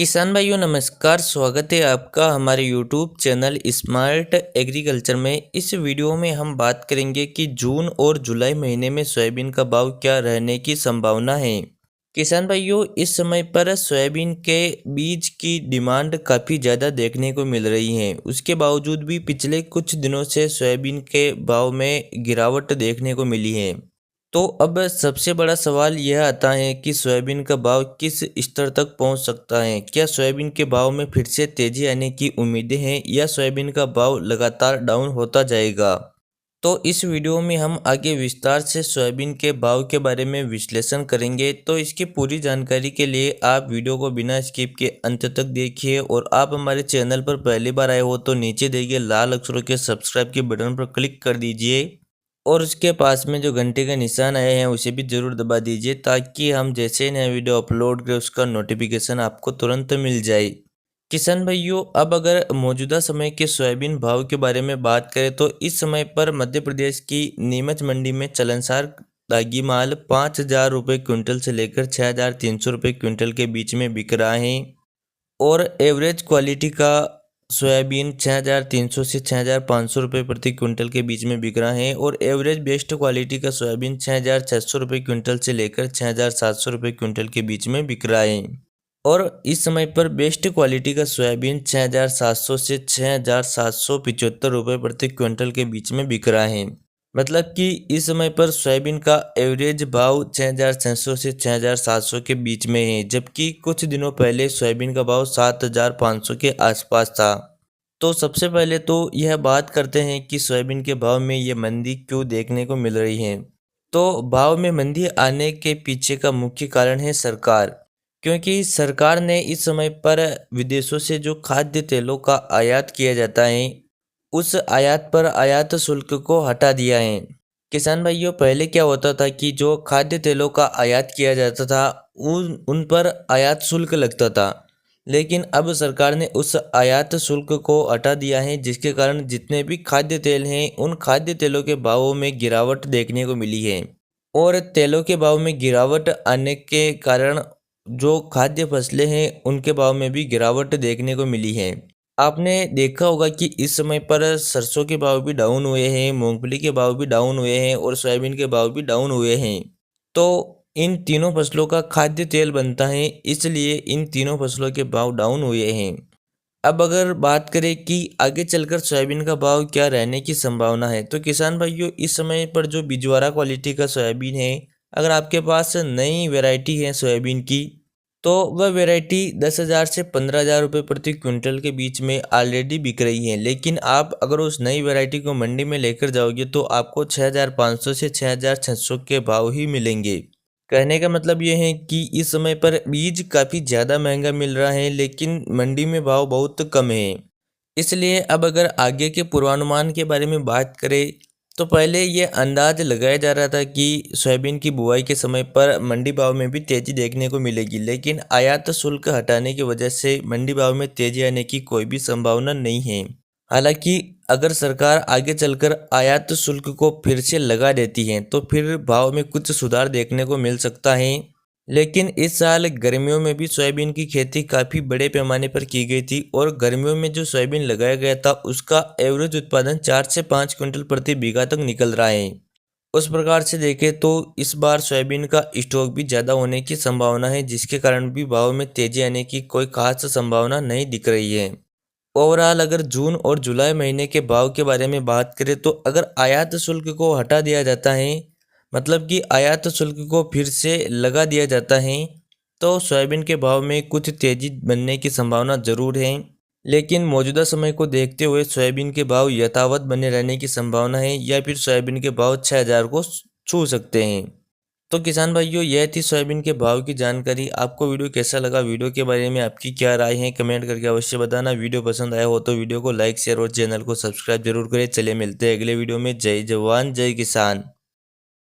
किसान भाइयों नमस्कार। स्वागत है आपका हमारे यूट्यूब चैनल स्मार्ट एग्रीकल्चर में। इस वीडियो में हम बात करेंगे कि जून और जुलाई महीने में सोयाबीन का भाव क्या रहने की संभावना है। किसान भाइयों, इस समय पर सोयाबीन के बीज की डिमांड काफ़ी ज़्यादा देखने को मिल रही है। उसके बावजूद भी पिछले कुछ दिनों से सोयाबीन के भाव में गिरावट देखने को मिली है। तो अब सबसे बड़ा सवाल यह आता है कि सोयाबीन का भाव किस स्तर तक पहुंच सकता है। क्या सोयाबीन के भाव में फिर से तेजी आने की उम्मीदें हैं या सोयाबीन का भाव लगातार डाउन होता जाएगा। तो इस वीडियो में हम आगे विस्तार से सोयाबीन के भाव के बारे में विश्लेषण करेंगे। तो इसकी पूरी जानकारी के लिए आप वीडियो को बिना स्किप के अंत तक देखिए, और आप हमारे चैनल पर पहली बार आए हो तो नीचे दिए लाल अक्षरों के सब्सक्राइब के बटन पर क्लिक कर दीजिए, और उसके पास में जो घंटे का निशान आए हैं उसे भी ज़रूर दबा दीजिए, ताकि हम जैसे नया वीडियो अपलोड करें उसका नोटिफिकेशन आपको तुरंत मिल जाए। किसान भाइयों, अब अगर मौजूदा समय के सोयाबीन भाव के बारे में बात करें तो इस समय पर मध्य प्रदेश की नीमच मंडी में चलनसार दागी माल 5,000 रुपये क्विंटल से लेकर 6,300 रुपये क्विंटल के बीच में बिक रहा है, और एवरेज क्वालिटी का सोयाबीन 6,300 से 6,500 रुपये प्रति क्विंटल के बीच में बिक रहा है, और एवरेज बेस्ट क्वालिटी का सोयाबीन 6,600 रुपये क्विंटल से लेकर 6,700 रुपये क्विंटल के बीच में बिक रहा है। और इस समय पर बेस्ट क्वालिटी का सोयाबीन 6,700 से 6,775 रुपये प्रति क्विंटल के बीच में बिक रहा है। मतलब कि इस समय पर सोयाबीन का एवरेज भाव 6,600 से 6,700 के बीच में है, जबकि कुछ दिनों पहले सोयाबीन का भाव 7,500 के आसपास था। तो सबसे पहले तो यह बात करते हैं कि सोयाबीन के भाव में ये मंदी क्यों देखने को मिल रही है। तो भाव में मंदी आने के पीछे का मुख्य कारण है सरकार, क्योंकि सरकार ने इस समय पर विदेशों से जो खाद्य तेलों का आयात किया जाता है उस आयात पर आयात शुल्क को हटा दिया है। किसान भाइयों, पहले क्या होता था कि जो खाद्य तेलों का आयात किया जाता था उन पर आयात शुल्क लगता था, लेकिन अब सरकार ने उस आयात शुल्क को हटा दिया है, जिसके कारण जितने भी खाद्य तेल हैं उन खाद्य तेलों के भावों में गिरावट देखने को मिली है। और तेलों के भाव में गिरावट आने के कारण जो खाद्य फसलें हैं उनके भाव में भी गिरावट देखने को मिली है। आपने देखा होगा कि इस समय पर सरसों के भाव भी डाउन हुए हैं, मूंगफली के भाव भी डाउन हुए हैं, और सोयाबीन के भाव भी डाउन हुए हैं। तो इन तीनों फसलों का खाद्य तेल बनता है, इसलिए इन तीनों फसलों के भाव डाउन हुए हैं। अब अगर बात करें कि आगे चलकर सोयाबीन का भाव क्या रहने की संभावना है, तो किसान भाइयों इस समय पर जो बिजवारा क्वालिटी का सोयाबीन है, अगर आपके पास नई वैरायटी है सोयाबीन की, तो वह वैरायटी 10,000 से 15,000 रुपये प्रति क्विंटल के बीच में ऑलरेडी बिक रही है। लेकिन आप अगर उस नई वैरायटी को मंडी में लेकर जाओगे तो आपको 6,500 से 6,600 के भाव ही मिलेंगे। कहने का मतलब ये है कि इस समय पर बीज काफ़ी ज़्यादा महंगा मिल रहा है, लेकिन मंडी में भाव बहुत कम है। इसलिए अब अगर आगे के पूर्वानुमान के बारे में बात करें तो पहले ये अंदाज लगाया जा रहा था कि सोयाबीन की बुआई के समय पर मंडी भाव में भी तेज़ी देखने को मिलेगी, लेकिन आयात शुल्क हटाने की वजह से मंडी भाव में तेज़ी आने की कोई भी संभावना नहीं है। हालांकि अगर सरकार आगे चलकर आयात शुल्क को फिर से लगा देती है तो फिर भाव में कुछ सुधार देखने को मिल सकता है। लेकिन इस साल गर्मियों में भी सोयाबीन की खेती काफ़ी बड़े पैमाने पर की गई थी, और गर्मियों में जो सोयाबीन लगाया गया था उसका एवरेज उत्पादन 4 से 5 क्विंटल प्रति बीघा तक निकल रहा है। उस प्रकार से देखें तो इस बार सोयाबीन का स्टॉक भी ज़्यादा होने की संभावना है, जिसके कारण भी भाव में तेजी आने की कोई खास संभावना नहीं दिख रही है। ओवरऑल अगर जून और जुलाई महीने के भाव के बारे में बात करें तो अगर आयात शुल्क को हटा दिया जाता है, मतलब कि आयात शुल्क को फिर से लगा दिया जाता है, तो सोयाबीन के भाव में कुछ तेजी बनने की संभावना ज़रूर है। लेकिन मौजूदा समय को देखते हुए सोयाबीन के भाव यथावत बने रहने की संभावना है, या फिर सोयाबीन के भाव 6,000 को छू सकते हैं। तो किसान भाइयों, यह थी सोयाबीन के भाव की जानकारी। आपको वीडियो कैसा लगा, वीडियो के बारे में आपकी क्या राय है, कमेंट करके अवश्य बताना। वीडियो पसंद आया हो तो वीडियो को लाइक शेयर और चैनल को सब्सक्राइब जरूर करें। चलिए मिलते हैं अगले वीडियो में। जय जवान जय किसान।